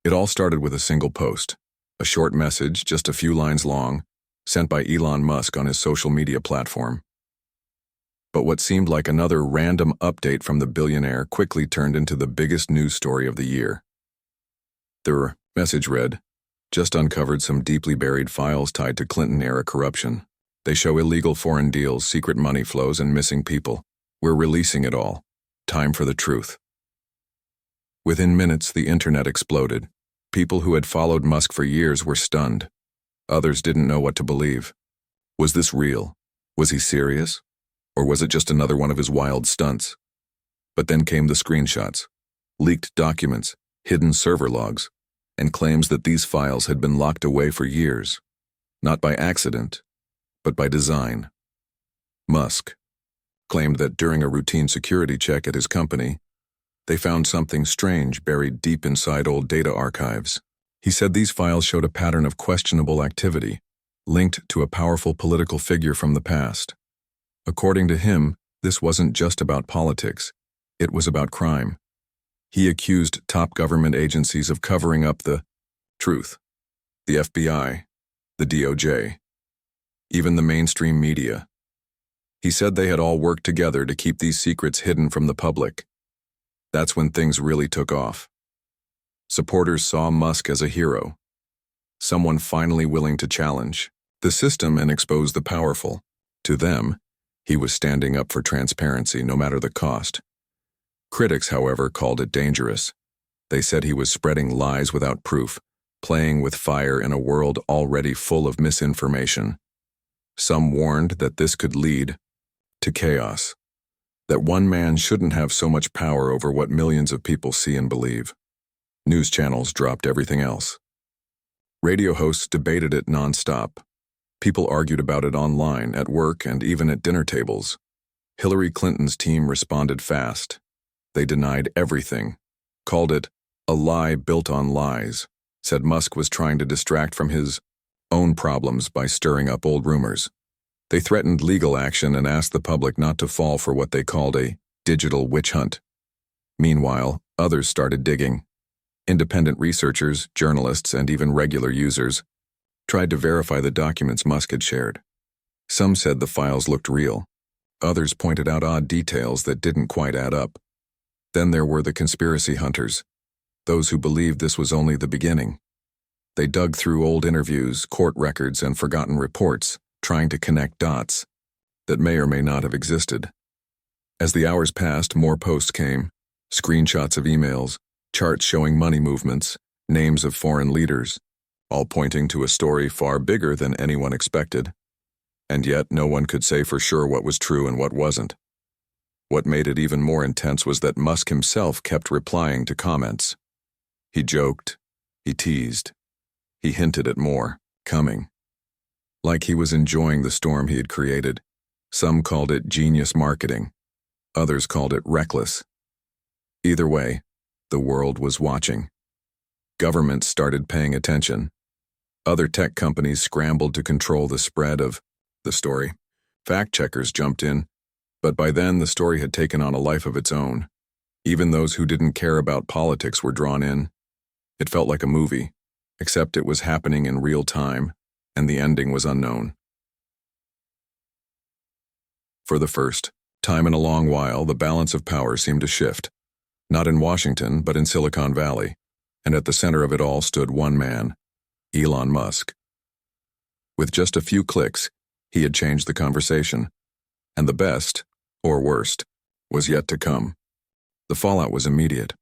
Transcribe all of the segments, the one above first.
It all started with a single post, a short message just a few lines long, sent by Elon Musk on his social media platform. But what seemed like another random update from the billionaire quickly turned into the biggest news story of the year. The message read, "Just uncovered some deeply buried files tied to Clinton-era corruption. They show illegal foreign deals, secret money flows, and missing people. We're releasing it all. Time for the truth." Within minutes, the internet exploded. People who had followed Musk for years were stunned. Others didn't know what to believe. Was this real? Was he serious? Or was it just another one of his wild stunts? But then came the screenshots, leaked documents, hidden server logs, and claims that these files had been locked away for years, not by accident, but by design. Musk claimed that during a routine security check at his company, they found something strange buried deep inside old data archives. He said these files showed a pattern of questionable activity, linked to a powerful political figure from the past. According to him, this wasn't just about politics, it was about crime. He accused top government agencies of covering up the truth. The FBI, the DOJ, even the mainstream media. He said they had all worked together to keep these secrets hidden from the public. That's when things really took off. Supporters saw Musk as a hero, someone finally willing to challenge the system and expose the powerful. To them, he was standing up for transparency no matter the cost. Critics, however, called it dangerous. They said he was spreading lies without proof, playing with fire in a world already full of misinformation. Some warned that this could lead to chaos, that one man shouldn't have so much power over what millions of people see and believe. News channels dropped everything else. Radio hosts debated it nonstop. People argued about it online, at work, and even at dinner tables. Hillary Clinton's team responded fast. They denied everything, called it a lie built on lies, said Musk was trying to distract from his own problems by stirring up old rumors. They threatened legal action and asked the public not to fall for what they called a digital witch hunt. Meanwhile, others started digging. Independent researchers, journalists, and even regular users tried to verify the documents Musk had shared. Some said the files looked real. Others pointed out odd details that didn't quite add up. Then there were the conspiracy hunters, those who believed this was only the beginning. They dug through old interviews, court records, and forgotten reports, trying to connect dots that may or may not have existed. As the hours passed, more posts came, screenshots of emails, charts showing money movements, names of foreign leaders, all pointing to a story far bigger than anyone expected. And yet no one could say for sure what was true and what wasn't. What made it even more intense was that Musk himself kept replying to comments. He joked, he teased, he hinted at more coming. Like he was enjoying the storm he had created. Some called it genius marketing. Others called it reckless. Either way, the world was watching. Governments started paying attention. Other tech companies scrambled to control the spread of the story. Fact-checkers jumped in, but by then the story had taken on a life of its own. Even those who didn't care about politics were drawn in. It felt like a movie, except it was happening in real time, and the ending was unknown. For the first time in a long while, the balance of power seemed to shift. Not in Washington, but in Silicon Valley, and at the center of it all stood one man, Elon Musk. With just a few clicks, he had changed the conversation, and the best, or worst, was yet to come. The fallout was immediate.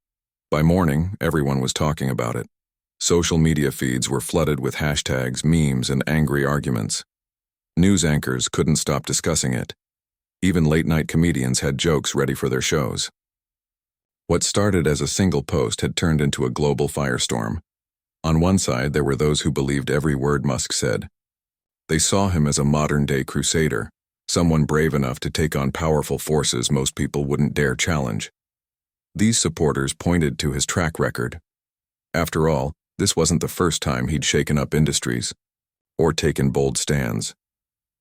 By morning, everyone was talking about it. Social media feeds were flooded with hashtags, memes, and angry arguments. News anchors couldn't stop discussing it. Even late-night comedians had jokes ready for their shows. What started as a single post had turned into a global firestorm. On one side, there were those who believed every word Musk said. They saw him as a modern-day crusader, someone brave enough to take on powerful forces most people wouldn't dare challenge. These supporters pointed to his track record. After all, this wasn't the first time he'd shaken up industries or taken bold stands.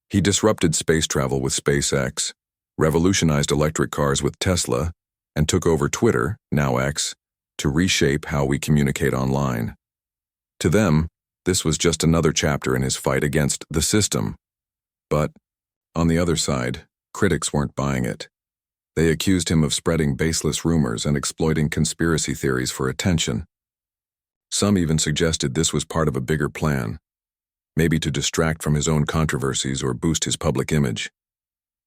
He disrupted space travel with SpaceX, revolutionized electric cars with Tesla, and took over Twitter, now X, to reshape how we communicate online. To them, this was just another chapter in his fight against the system. But, on the other side, critics weren't buying it. They accused him of spreading baseless rumors and exploiting conspiracy theories for attention. Some even suggested this was part of a bigger plan, maybe to distract from his own controversies or boost his public image.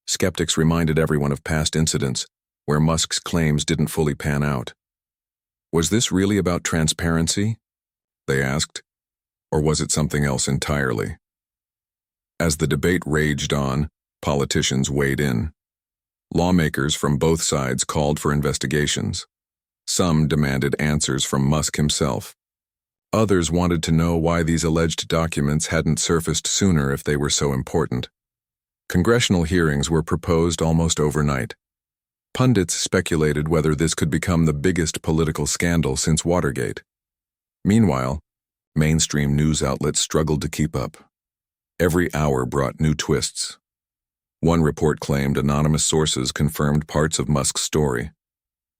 Skeptics reminded everyone of past incidents where Musk's claims didn't fully pan out. Was this really about transparency? They asked. Or was it something else entirely? As the debate raged on, politicians weighed in. Lawmakers from both sides called for investigations. Some demanded answers from Musk himself. Others wanted to know why these alleged documents hadn't surfaced sooner if they were so important. Congressional hearings were proposed almost overnight. Pundits speculated whether this could become the biggest political scandal since Watergate. Meanwhile, mainstream news outlets struggled to keep up. Every hour brought new twists. One report claimed anonymous sources confirmed parts of Musk's story.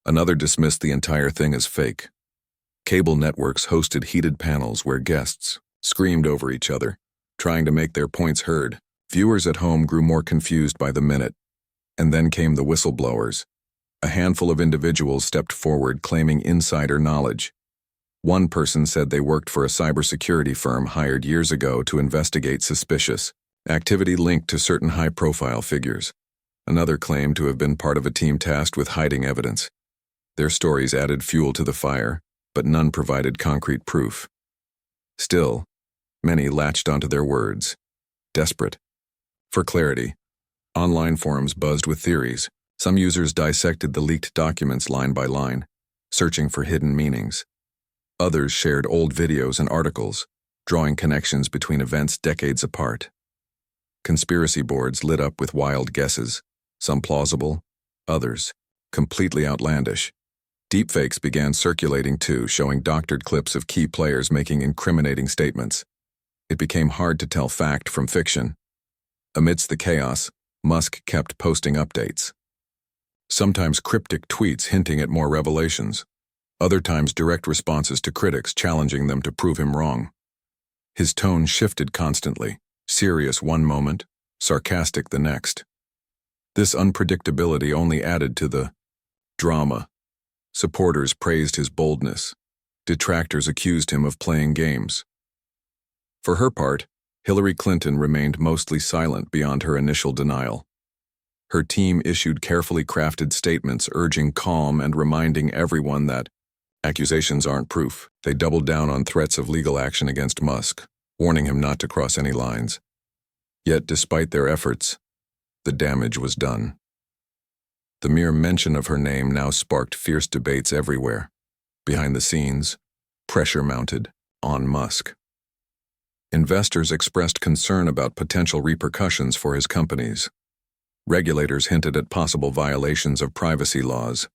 Another dismissed the entire thing as fake. Cable networks hosted heated panels where guests screamed over each other, trying to make their points heard. Viewers at home grew more confused by the minute. And then came the whistleblowers. A handful of individuals stepped forward claiming insider knowledge. One person said they worked for a cybersecurity firm hired years ago to investigate suspicious activity linked to certain high-profile figures. Another claimed to have been part of a team tasked with hiding evidence. Their stories added fuel to the fire, but none provided concrete proof. Still, many latched onto their words, desperate for clarity. Online forums buzzed with theories. Some users dissected the leaked documents line by line, searching for hidden meanings. Others shared old videos and articles, drawing connections between events decades apart. Conspiracy boards lit up with wild guesses, some plausible, others completely outlandish. Deepfakes began circulating too, showing doctored clips of key players making incriminating statements. It became hard to tell fact from fiction. Amidst the chaos, Musk kept posting updates. Sometimes cryptic tweets hinting at more revelations. Other times direct responses to critics challenging them to prove him wrong. His tone shifted constantly, serious one moment, sarcastic the next. This unpredictability only added to the drama. Supporters praised his boldness. Detractors accused him of playing games. For her part, Hillary Clinton remained mostly silent beyond her initial denial. Her team issued carefully crafted statements urging calm and reminding everyone that accusations aren't proof. They doubled down on threats of legal action against Musk, warning him not to cross any lines. Yet, despite their efforts, the damage was done. The mere mention of her name now sparked fierce debates everywhere. Behind the scenes, pressure mounted on Musk. Investors expressed concern about potential repercussions for his companies. Regulators hinted at possible violations of privacy laws.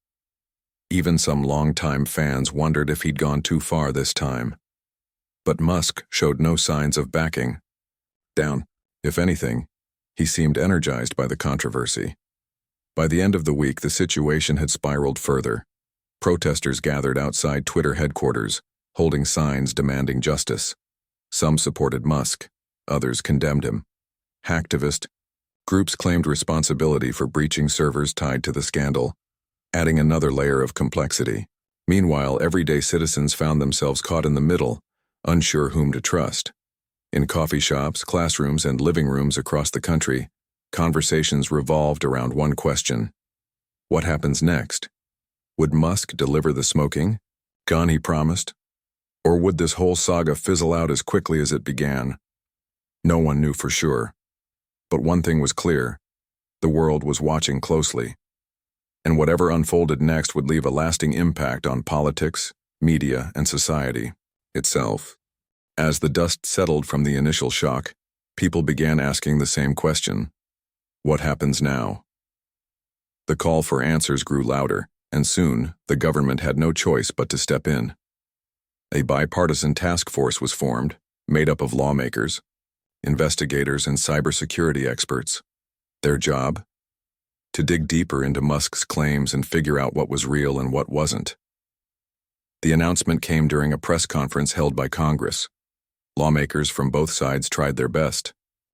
Even some longtime fans wondered if he'd gone too far this time. But Musk showed no signs of backing down. If anything, he seemed energized by the controversy. By the end of the week, the situation had spiraled further. Protesters gathered outside Twitter headquarters, holding signs demanding justice. Some supported Musk, others condemned him. Hacktivist groups claimed responsibility for breaching servers tied to the scandal, adding another layer of complexity. Meanwhile, everyday citizens found themselves caught in the middle, unsure whom to trust. In coffee shops, classrooms, and living rooms across the country, conversations revolved around one question. What happens next? Would Musk deliver the smoking gun he promised? Or would this whole saga fizzle out as quickly as it began? No one knew for sure. But one thing was clear. The world was watching closely. And whatever unfolded next would leave a lasting impact on politics, media, and society itself. As the dust settled from the initial shock, people began asking the same question. What happens now? The call for answers grew louder, and soon the government had no choice but to step in. A bipartisan task force was formed, made up of lawmakers, investigators, and cybersecurity experts. Their job? To dig deeper into Musk's claims and figure out what was real and what wasn't. The announcement came during a press conference held by Congress. Lawmakers from both sides tried their best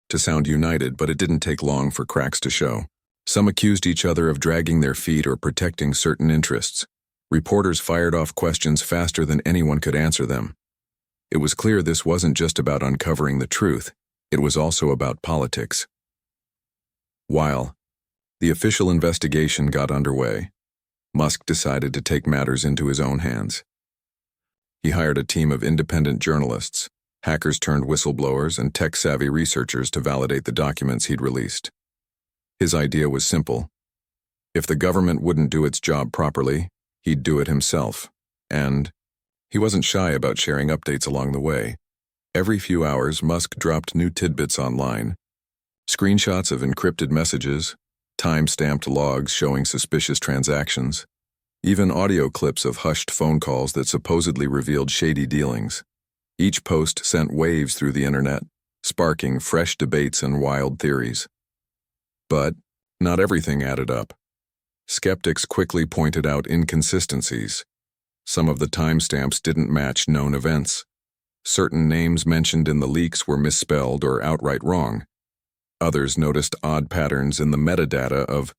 to sound united, but it didn't take long for cracks to show. Some accused each other of dragging their feet or protecting certain interests. Reporters fired off questions faster than anyone could answer them. It was clear this wasn't just about uncovering the truth, it was also about politics. While the official investigation got underway, Musk decided to take matters into his own hands. He hired a team of independent journalists, hackers turned whistleblowers, and tech-savvy researchers to validate the documents he'd released. His idea was simple. If the government wouldn't do its job properly, he'd do it himself. And he wasn't shy about sharing updates along the way. Every few hours, Musk dropped new tidbits online. Screenshots of encrypted messages, time-stamped logs showing suspicious transactions, even audio clips of hushed phone calls that supposedly revealed shady dealings. Each post sent waves through the internet, sparking fresh debates and wild theories. But not everything added up. Skeptics quickly pointed out inconsistencies. Some of the timestamps didn't match known events. Certain names mentioned in the leaks were misspelled or outright wrong. Others noticed odd patterns in the metadata of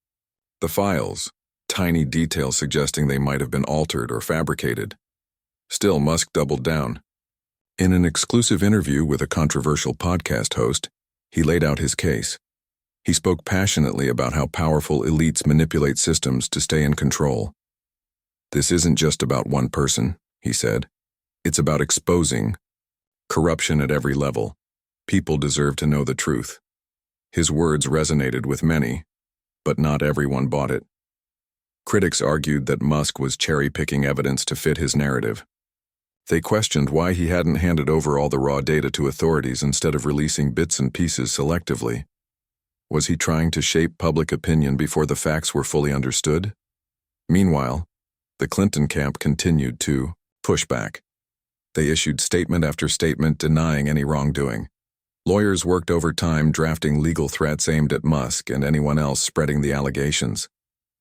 the files, tiny details suggesting they might have been altered or fabricated. Still, Musk doubled down. In an exclusive interview with a controversial podcast host, he laid out his case. He spoke passionately about how powerful elites manipulate systems to stay in control. This isn't just about one person, he said. It's about exposing corruption at every level. People deserve to know the truth. His words resonated with many, but not everyone bought it. Critics argued that Musk was cherry-picking evidence to fit his narrative. They questioned why he hadn't handed over all the raw data to authorities instead of releasing bits and pieces selectively. Was he trying to shape public opinion before the facts were fully understood? Meanwhile, the Clinton camp continued to push back. They issued statement after statement denying any wrongdoing. Lawyers worked overtime drafting legal threats aimed at Musk and anyone else spreading the allegations.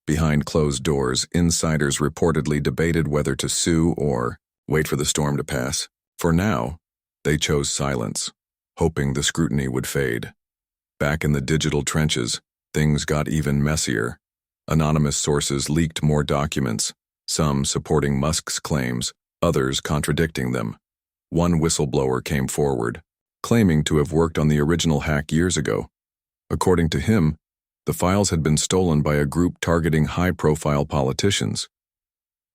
Behind closed doors, insiders reportedly debated whether to sue or wait for the storm to pass. For now, they chose silence, hoping the scrutiny would fade. Back in the digital trenches, things got even messier. Anonymous sources leaked more documents, some supporting Musk's claims, others contradicting them. One whistleblower came forward, claiming to have worked on the original hack years ago. According to him, the files had been stolen by a group targeting high-profile politicians.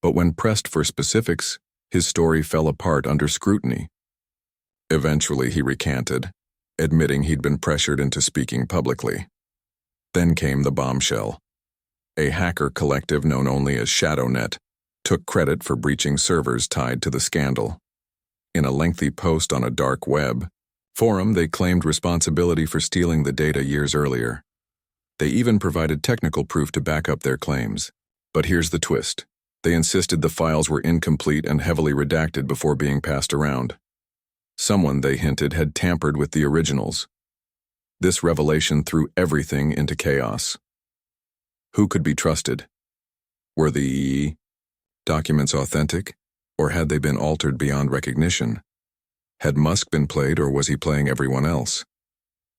But when pressed for specifics, his story fell apart under scrutiny. Eventually, he recanted, admitting he'd been pressured into speaking publicly. Then came the bombshell. A hacker collective known only as ShadowNet took credit for breaching servers tied to the scandal. In a lengthy post on a dark web forum, they claimed responsibility for stealing the data years earlier. They even provided technical proof to back up their claims. But here's the twist. They insisted the files were incomplete and heavily redacted before being passed around. Someone, they hinted, had tampered with the originals. This revelation threw everything into chaos. Who could be trusted? Were the documents authentic, or had they been altered beyond recognition? Had Musk been played, or was he playing everyone else?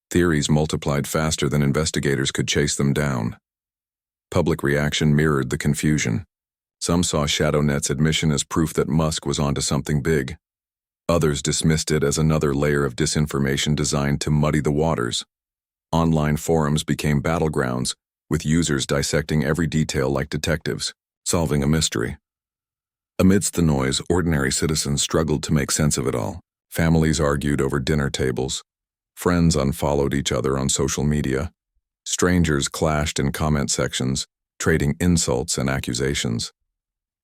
Theories multiplied faster than investigators could chase them down. Public reaction mirrored the confusion. Some saw ShadowNet's admission as proof that Musk was onto something big. Others dismissed it as another layer of disinformation designed to muddy the waters. Online forums became battlegrounds, with users dissecting every detail like detectives, solving a mystery. Amidst the noise, ordinary citizens struggled to make sense of it all. Families argued over dinner tables. Friends unfollowed each other on social media. Strangers clashed in comment sections, trading insults and accusations.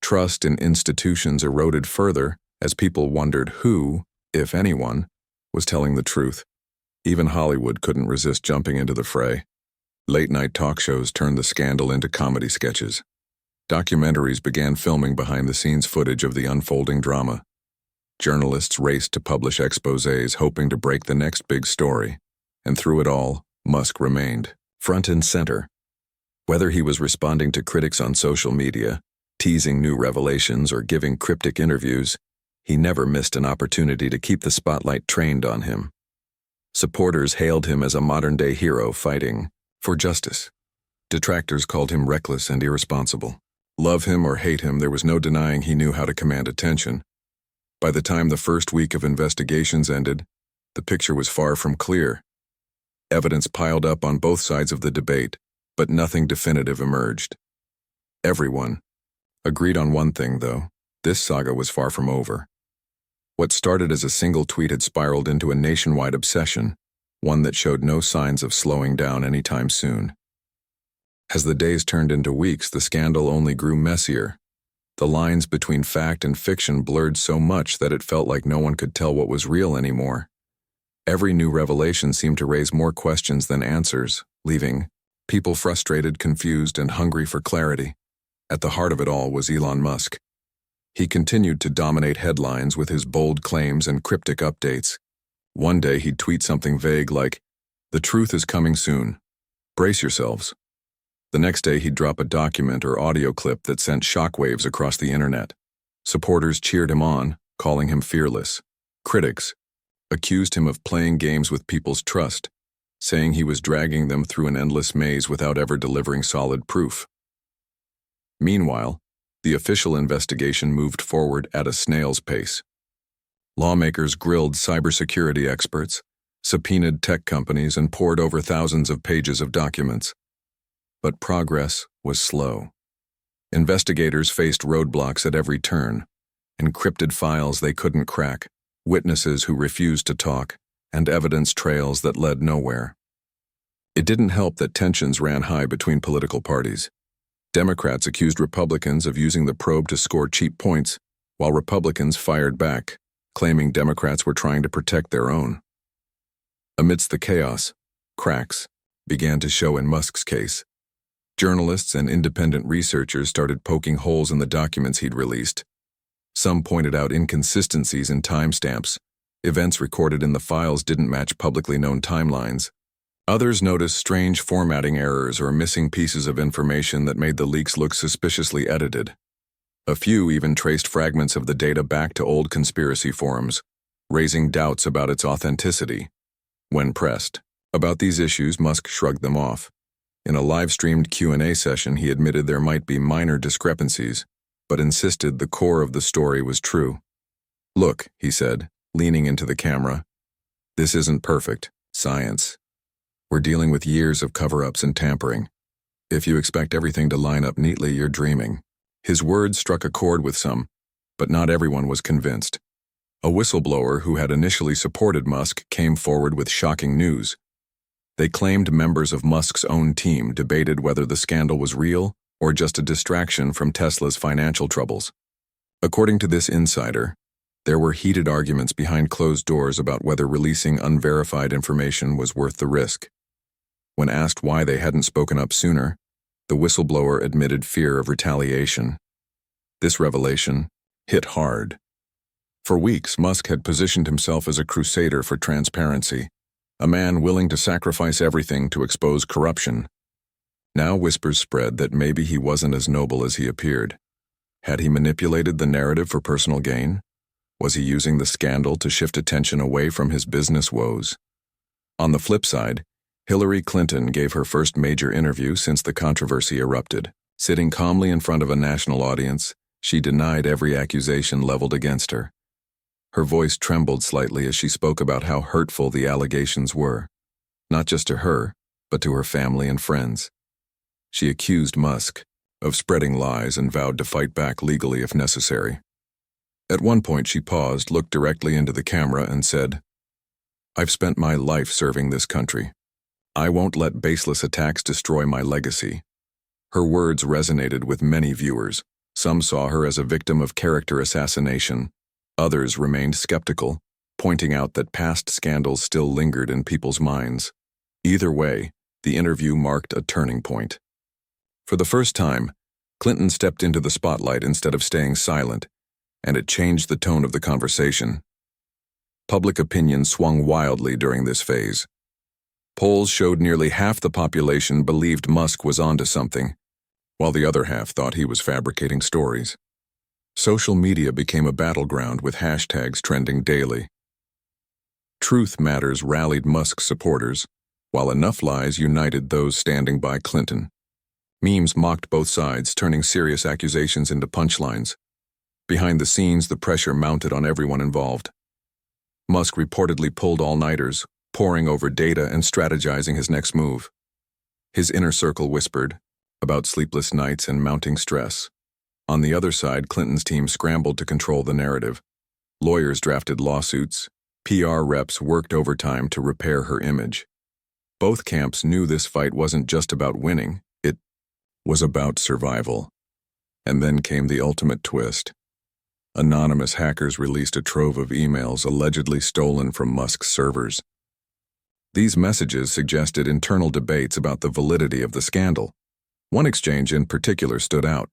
Trust in institutions eroded further as people wondered who, if anyone, was telling the truth. Even Hollywood couldn't resist jumping into the fray. Late-night talk shows turned the scandal into comedy sketches. Documentaries began filming behind-the-scenes footage of the unfolding drama. Journalists raced to publish exposés hoping to break the next big story. And through it all, Musk remained front and center. Whether he was responding to critics on social media, Teasing new revelations or giving cryptic interviews, he never missed an opportunity to keep the spotlight trained on him. Supporters hailed him as a modern-day hero fighting for justice. Detractors called him reckless and irresponsible. Love him or hate him, there was no denying he knew how to command attention. By the time the first week of investigations ended, the picture was far from clear. Evidence piled up on both sides of the debate, but nothing definitive emerged. Everyone agreed on one thing, though. This saga was far from over. What started as a single tweet had spiraled into a nationwide obsession, one that showed no signs of slowing down anytime soon. As the days turned into weeks, the scandal only grew messier. The lines between fact and fiction blurred so much that it felt like no one could tell what was real anymore. Every new revelation seemed to raise more questions than answers, leaving people frustrated, confused, and hungry for clarity. At the heart of it all was Elon Musk. He continued to dominate headlines with his bold claims and cryptic updates. One day he'd tweet something vague like, "The truth is coming soon. Brace yourselves." The next day he'd drop a document or audio clip that sent shockwaves across the internet. Supporters cheered him on, calling him fearless. Critics accused him of playing games with people's trust, saying he was dragging them through an endless maze without ever delivering solid proof. Meanwhile, the official investigation moved forward at a snail's pace. Lawmakers grilled cybersecurity experts, subpoenaed tech companies, and pored over thousands of pages of documents. But progress was slow. Investigators faced roadblocks at every turn, encrypted files they couldn't crack, witnesses who refused to talk, and evidence trails that led nowhere. It didn't help that tensions ran high between political parties. Democrats accused Republicans of using the probe to score cheap points, while Republicans fired back, claiming Democrats were trying to protect their own. Amidst the chaos, cracks began to show in Musk's case. Journalists and independent researchers started poking holes in the documents he'd released. Some pointed out inconsistencies in timestamps. Events recorded in the files didn't match publicly known timelines. Others noticed strange formatting errors or missing pieces of information that made the leaks look suspiciously edited. A few even traced fragments of the data back to old conspiracy forums, raising doubts about its authenticity. When pressed about these issues, Musk shrugged them off. In a live-streamed Q&A session, he admitted there might be minor discrepancies, but insisted the core of the story was true. "Look," he said, leaning into the camera, "this isn't perfect science. We're dealing with years of cover-ups and tampering. If you expect everything to line up neatly, you're dreaming." His words struck a chord with some, but not everyone was convinced. A whistleblower who had initially supported Musk came forward with shocking news. They claimed members of Musk's own team debated whether the scandal was real or just a distraction from Tesla's financial troubles. According to this insider, there were heated arguments behind closed doors about whether releasing unverified information was worth the risk. When asked why they hadn't spoken up sooner, the whistleblower admitted fear of retaliation. This revelation hit hard. For weeks, Musk had positioned himself as a crusader for transparency, a man willing to sacrifice everything to expose corruption. Now whispers spread that maybe he wasn't as noble as he appeared. Had he manipulated the narrative for personal gain? Was he using the scandal to shift attention away from his business woes? On the flip side, Hillary Clinton gave her first major interview since the controversy erupted. Sitting calmly in front of a national audience, she denied every accusation leveled against her. Her voice trembled slightly as she spoke about how hurtful the allegations were, not just to her, but to her family and friends. She accused Musk of spreading lies and vowed to fight back legally if necessary. At one point she paused, looked directly into the camera, and said, "I've spent my life serving this country. I won't let baseless attacks destroy my legacy." Her words resonated with many viewers. Some saw her as a victim of character assassination. Others remained skeptical, pointing out that past scandals still lingered in people's minds. Either way, the interview marked a turning point. For the first time, Clinton stepped into the spotlight instead of staying silent, and it changed the tone of the conversation. Public opinion swung wildly during this phase. Polls showed nearly half the population believed Musk was onto something, while the other half thought he was fabricating stories. Social media became a battleground with hashtags trending daily. Truth Matters rallied Musk's supporters, while Enough Lies united those standing by Clinton. Memes mocked both sides, turning serious accusations into punchlines. Behind the scenes, the pressure mounted on everyone involved. Musk reportedly pulled all-nighters, poring over data and strategizing his next move. His inner circle whispered about sleepless nights and mounting stress. On the other side, Clinton's team scrambled to control the narrative. Lawyers drafted lawsuits. PR reps worked overtime to repair her image. Both camps knew this fight wasn't just about winning, it was about survival. And then came the ultimate twist. Anonymous hackers released a trove of emails allegedly stolen from Musk's servers. These messages suggested internal debates about the validity of the scandal. One exchange in particular stood out.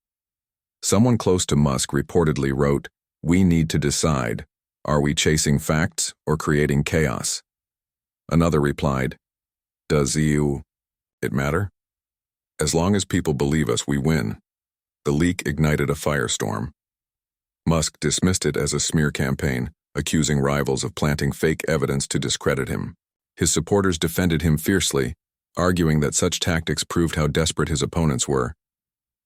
Someone close to Musk reportedly wrote, "We need to decide. Are we chasing facts or creating chaos?" Another replied, "Does it matter? As long as people believe us, we win." The leak ignited a firestorm. Musk dismissed it as a smear campaign, accusing rivals of planting fake evidence to discredit him. His supporters defended him fiercely, arguing that such tactics proved how desperate his opponents were.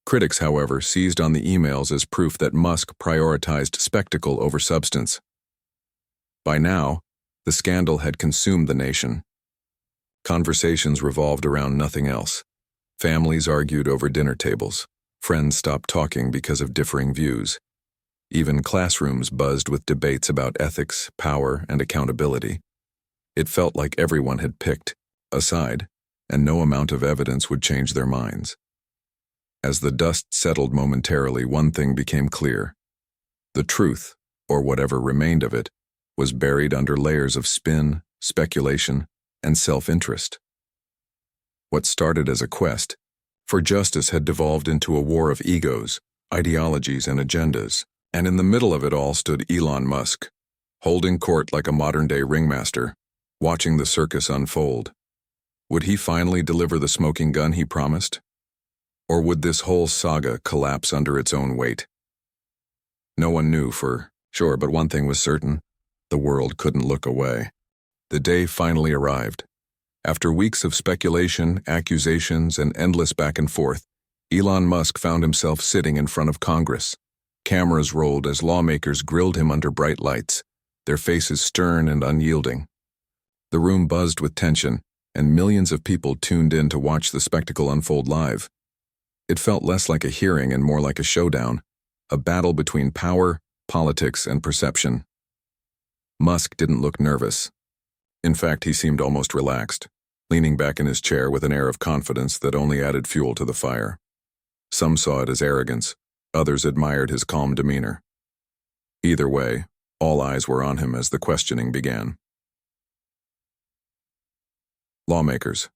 Critics, however, seized on the emails as proof that Musk prioritized spectacle over substance. By now, the scandal had consumed the nation. Conversations revolved around nothing else. Families argued over dinner tables. Friends stopped talking because of differing views. Even classrooms buzzed with debates about ethics, power, and accountability. It felt like everyone had picked a side, and no amount of evidence would change their minds. As the dust settled momentarily, one thing became clear. The truth, or whatever remained of it, was buried under layers of spin, speculation, and self-interest. What started as a quest for justice had devolved into a war of egos, ideologies, and agendas, and in the middle of it all stood Elon Musk, holding court like a modern-day ringmaster, watching the circus unfold. Would he finally deliver the smoking gun he promised? Or would this whole saga collapse under its own weight? No one knew for sure, but one thing was certain: the world couldn't look away. The day finally arrived. After weeks of speculation, accusations, and endless back and forth, Elon Musk found himself sitting in front of Congress. Cameras rolled as lawmakers grilled him under bright lights, their faces stern and unyielding. The room buzzed with tension, and millions of people tuned in to watch the spectacle unfold live. It felt less like a hearing and more like a showdown, a battle between power, politics, and perception. Musk didn't look nervous. In fact, he seemed almost relaxed, leaning back in his chair with an air of confidence that only added fuel to the fire. Some saw it as arrogance, others admired his calm demeanor. Either way, all eyes were on him as the questioning began. Lawmakers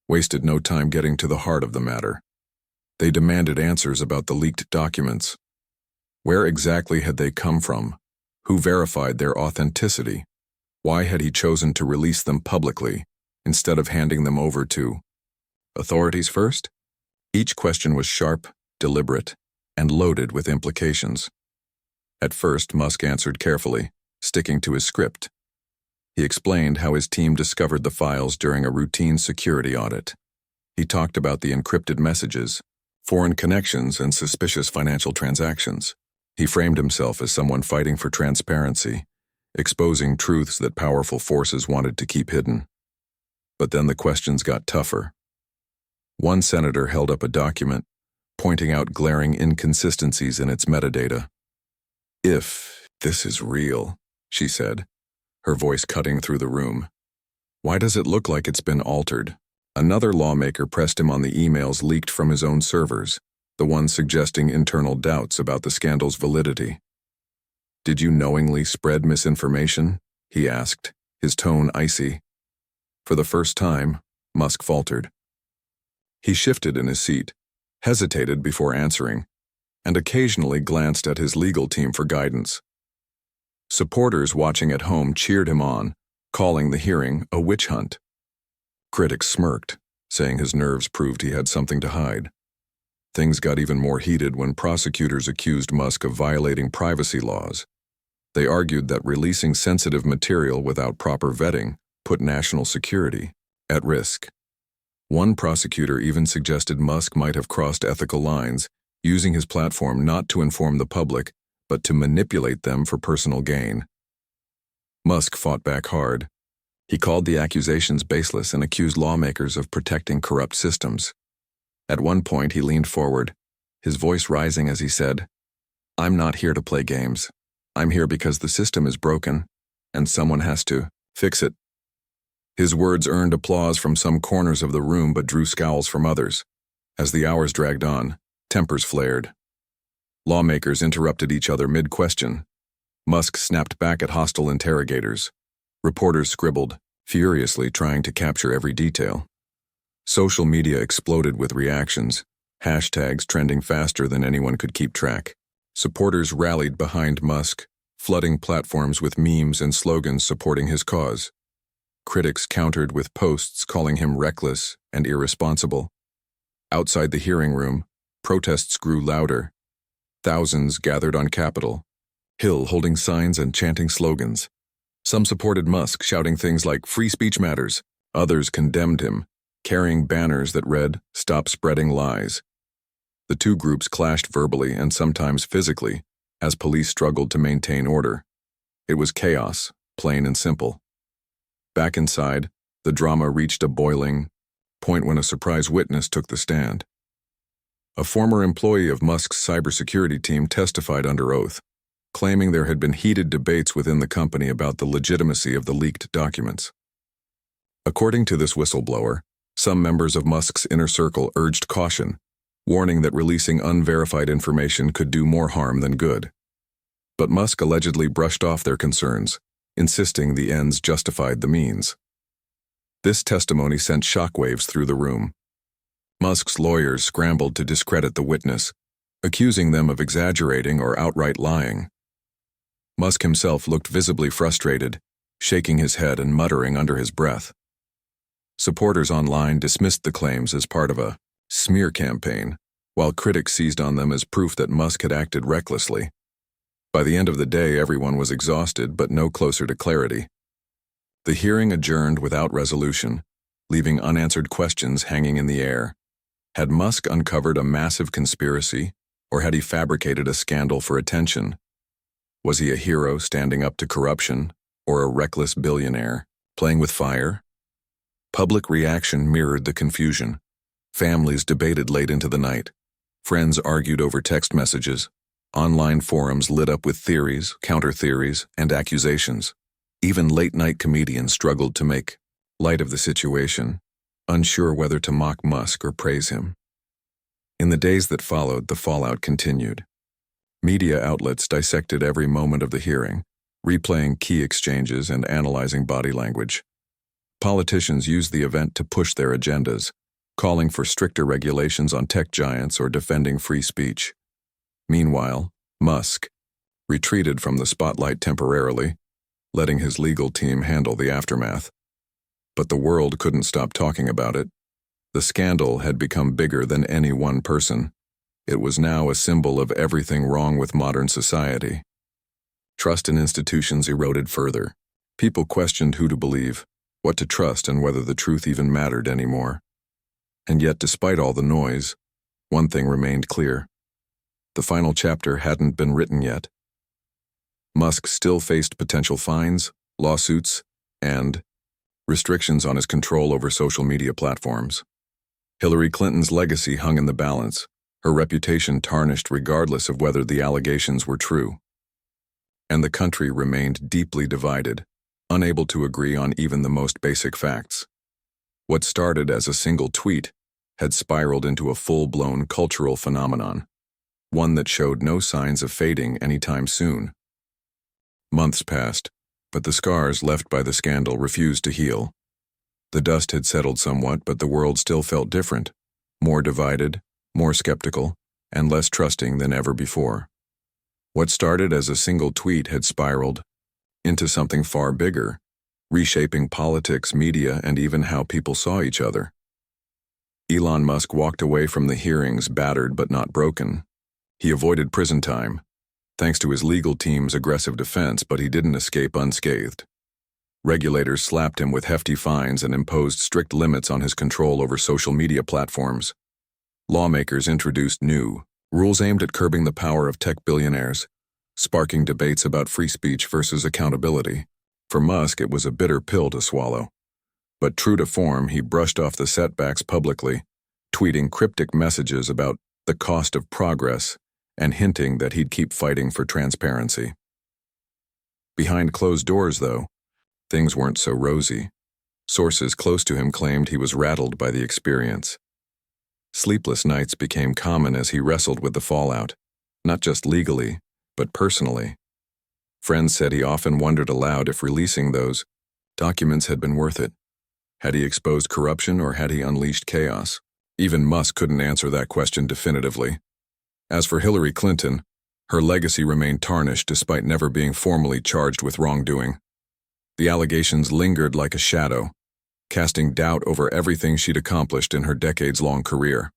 wasted no time getting to the heart of the matter. They demanded answers about the leaked documents. Where exactly had they come from? Who verified their authenticity? Why had he chosen to release them publicly, instead of handing them over to authorities first? Each question was sharp, deliberate, and loaded with implications. At first, Musk answered carefully, sticking to his script. He explained how his team discovered the files during a routine security audit. He talked about the encrypted messages, foreign connections, and suspicious financial transactions. He framed himself as someone fighting for transparency, exposing truths that powerful forces wanted to keep hidden. But then the questions got tougher. One senator held up a document, pointing out glaring inconsistencies in its metadata. "If this is real," she said, her voice cutting through the room, "why does it look like it's been altered?" Another lawmaker pressed him on the emails leaked from his own servers, the ones suggesting internal doubts about the scandal's validity. "Did you knowingly spread misinformation?" he asked, his tone icy. For the first time, Musk faltered. He shifted in his seat, hesitated before answering, and occasionally glanced at his legal team for guidance. Supporters watching at home cheered him on, calling the hearing a witch hunt. Critics smirked, saying his nerves proved he had something to hide. Things got even more heated when prosecutors accused Musk of violating privacy laws. They argued that releasing sensitive material without proper vetting put national security at risk. One prosecutor even suggested Musk might have crossed ethical lines, using his platform not to inform the public, but to manipulate them for personal gain. Musk fought back hard. He called the accusations baseless and accused lawmakers of protecting corrupt systems. At one point, he leaned forward, his voice rising as he said, "I'm not here to play games. I'm here because the system is broken, and someone has to fix it." His words earned applause from some corners of the room but drew scowls from others. As the hours dragged on, tempers flared. Lawmakers interrupted each other mid-question. Musk snapped back at hostile interrogators. Reporters scribbled, furiously trying to capture every detail. Social media exploded with reactions, hashtags trending faster than anyone could keep track. Supporters rallied behind Musk, flooding platforms with memes and slogans supporting his cause. Critics countered with posts calling him reckless and irresponsible. Outside the hearing room, protests grew louder. Thousands gathered on Capitol Hill holding signs and chanting slogans. Some supported Musk, shouting things like "Free speech matters." Others condemned him, carrying banners that read, "Stop spreading lies." The two groups clashed verbally and sometimes physically as police struggled to maintain order. It was chaos, plain and simple. Back inside, the drama reached a boiling point when a surprise witness took the stand. A former employee of Musk's cybersecurity team testified under oath, claiming there had been heated debates within the company about the legitimacy of the leaked documents. According to this whistleblower, some members of Musk's inner circle urged caution, warning that releasing unverified information could do more harm than good. But Musk allegedly brushed off their concerns, insisting the ends justified the means. This testimony sent shockwaves through the room. Musk's lawyers scrambled to discredit the witness, accusing them of exaggerating or outright lying. Musk himself looked visibly frustrated, shaking his head and muttering under his breath. Supporters online dismissed the claims as part of a smear campaign, while critics seized on them as proof that Musk had acted recklessly. By the end of the day, everyone was exhausted but no closer to clarity. The hearing adjourned without resolution, leaving unanswered questions hanging in the air. Had Musk uncovered a massive conspiracy, or had he fabricated a scandal for attention? Was he a hero standing up to corruption, or a reckless billionaire playing with fire? Public reaction mirrored the confusion. Families debated late into the night. Friends argued over text messages. Online forums lit up with theories, counter-theories, and accusations. Even late-night comedians struggled to make light of the situation, unsure whether to mock Musk or praise him. In the days that followed, the fallout continued. Media outlets dissected every moment of the hearing, replaying key exchanges and analyzing body language. Politicians used the event to push their agendas, calling for stricter regulations on tech giants or defending free speech. Meanwhile, Musk retreated from the spotlight temporarily, letting his legal team handle the aftermath. But the world couldn't stop talking about it. The scandal had become bigger than any one person. It was now a symbol of everything wrong with modern society. Trust in institutions eroded further. People questioned who to believe, what to trust, and whether the truth even mattered anymore. And yet, despite all the noise, one thing remained clear. The final chapter hadn't been written yet. Musk still faced potential fines, lawsuits, and restrictions on his control over social media platforms. Hillary Clinton's legacy hung in the balance, her reputation tarnished regardless of whether the allegations were true. And the country remained deeply divided, unable to agree on even the most basic facts. What started as a single tweet had spiraled into a full-blown cultural phenomenon, one that showed no signs of fading anytime soon. Months passed, but the scars left by the scandal refused to heal. The dust had settled somewhat, but the world still felt different, more divided, more skeptical, and less trusting than ever before. What started as a single tweet had spiraled into something far bigger, reshaping politics, media, and even how people saw each other. Elon Musk walked away from the hearings battered but not broken. He avoided prison time, thanks to his legal team's aggressive defense, but he didn't escape unscathed. Regulators slapped him with hefty fines and imposed strict limits on his control over social media platforms. Lawmakers introduced new rules aimed at curbing the power of tech billionaires, sparking debates about free speech versus accountability. For Musk, it was a bitter pill to swallow. But true to form, he brushed off the setbacks publicly, tweeting cryptic messages about the cost of progress and hinting that he'd keep fighting for transparency. Behind closed doors, though, things weren't so rosy. Sources close to him claimed he was rattled by the experience. Sleepless nights became common as he wrestled with the fallout, not just legally, but personally. Friends said he often wondered aloud if releasing those documents had been worth it. Had he exposed corruption or had he unleashed chaos? Even Musk couldn't answer that question definitively. As for Hillary Clinton, her legacy remained tarnished despite never being formally charged with wrongdoing. The allegations lingered like a shadow, casting doubt over everything she'd accomplished in her decades-long career.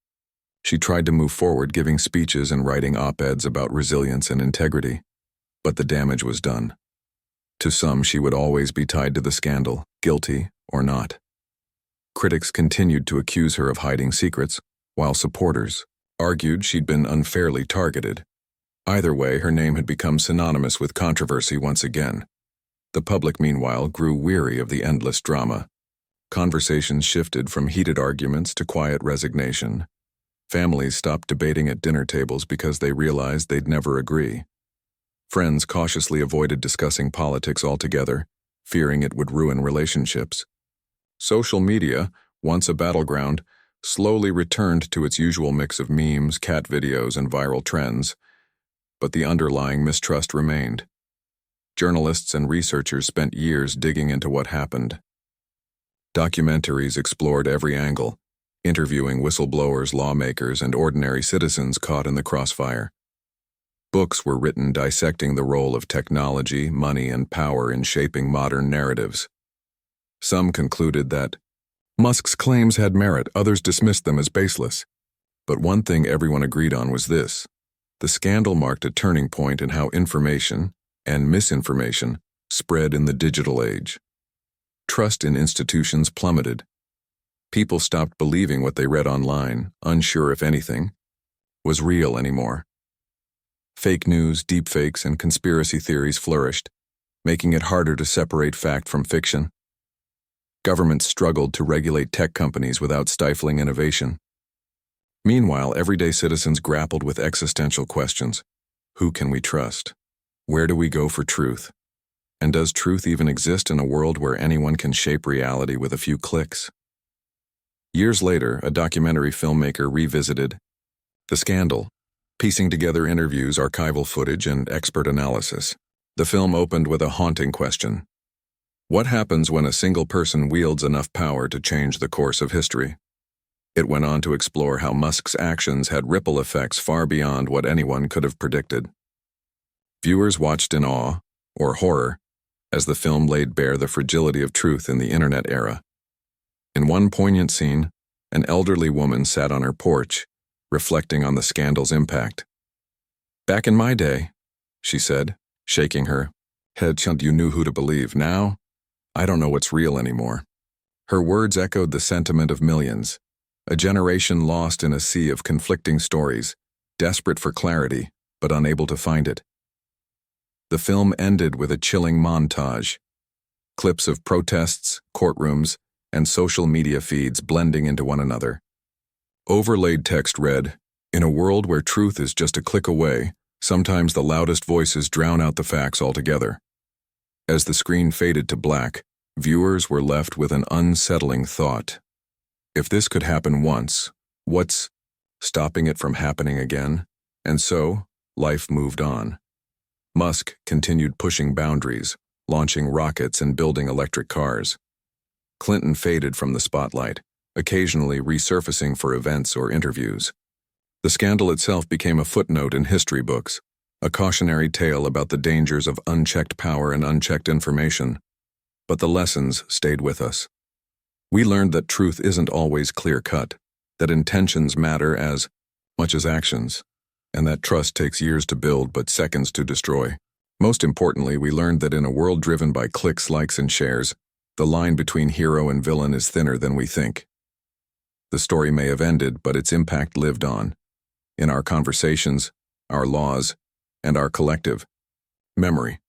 She tried to move forward, giving speeches and writing op-eds about resilience and integrity, but the damage was done. To some, she would always be tied to the scandal, guilty or not. Critics continued to accuse her of hiding secrets, while supporters argued she'd been unfairly targeted. Either way, her name had become synonymous with controversy once again. The public, meanwhile, grew weary of the endless drama. Conversations shifted from heated arguments to quiet resignation. Families stopped debating at dinner tables because they realized they'd never agree. Friends cautiously avoided discussing politics altogether, fearing it would ruin relationships. Social media, once a battleground, slowly returned to its usual mix of memes, cat videos, and viral trends, but the underlying mistrust remained. Journalists and researchers spent years digging into what happened. Documentaries explored every angle, interviewing whistleblowers, lawmakers, and ordinary citizens caught in the crossfire. Books were written dissecting the role of technology, money, and power in shaping modern narratives. Some concluded that Musk's claims had merit, others dismissed them as baseless. But one thing everyone agreed on was this: the scandal marked a turning point in how information and misinformation spread in the digital age. Trust in institutions plummeted. People stopped believing what they read online, unsure if anything was real anymore. Fake news, deepfakes, and conspiracy theories flourished, making it harder to separate fact from fiction. Governments struggled to regulate tech companies without stifling innovation. Meanwhile, everyday citizens grappled with existential questions. Who can we trust? Where do we go for truth? And does truth even exist in a world where anyone can shape reality with a few clicks? Years later, a documentary filmmaker revisited the scandal, piecing together interviews, archival footage, and expert analysis. The film opened with a haunting question. What happens when a single person wields enough power to change the course of history? It went on to explore how Musk's actions had ripple effects far beyond what anyone could have predicted. Viewers watched in awe, or horror, as the film laid bare the fragility of truth in the internet era. In one poignant scene, an elderly woman sat on her porch, reflecting on the scandal's impact. "Back in my day," she said, shaking her head, "you knew who to believe. Now, I don't know what's real anymore." Her words echoed the sentiment of millions, a generation lost in a sea of conflicting stories, desperate for clarity, but unable to find it. The film ended with a chilling montage, clips of protests, courtrooms, and social media feeds blending into one another. Overlaid text read, "In a world where truth is just a click away, sometimes the loudest voices drown out the facts altogether." As the screen faded to black, viewers were left with an unsettling thought. If this could happen once, what's stopping it from happening again? And so, life moved on. Musk continued pushing boundaries, launching rockets and building electric cars. Clinton faded from the spotlight, occasionally resurfacing for events or interviews. The scandal itself became a footnote in history books, a cautionary tale about the dangers of unchecked power and unchecked information. But the lessons stayed with us. We learned that truth isn't always clear-cut. that intentions matter as much as actions, and that trust takes years to build but seconds to destroy. Most importantly, we learned that in a world driven by clicks, likes, and shares, the line between hero and villain is thinner than we think. The story may have ended, but its impact lived on. In our conversations, our laws, and our collective memory.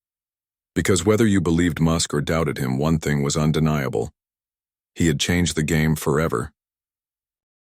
Because whether you believed Musk or doubted him, one thing was undeniable. He had changed the game forever.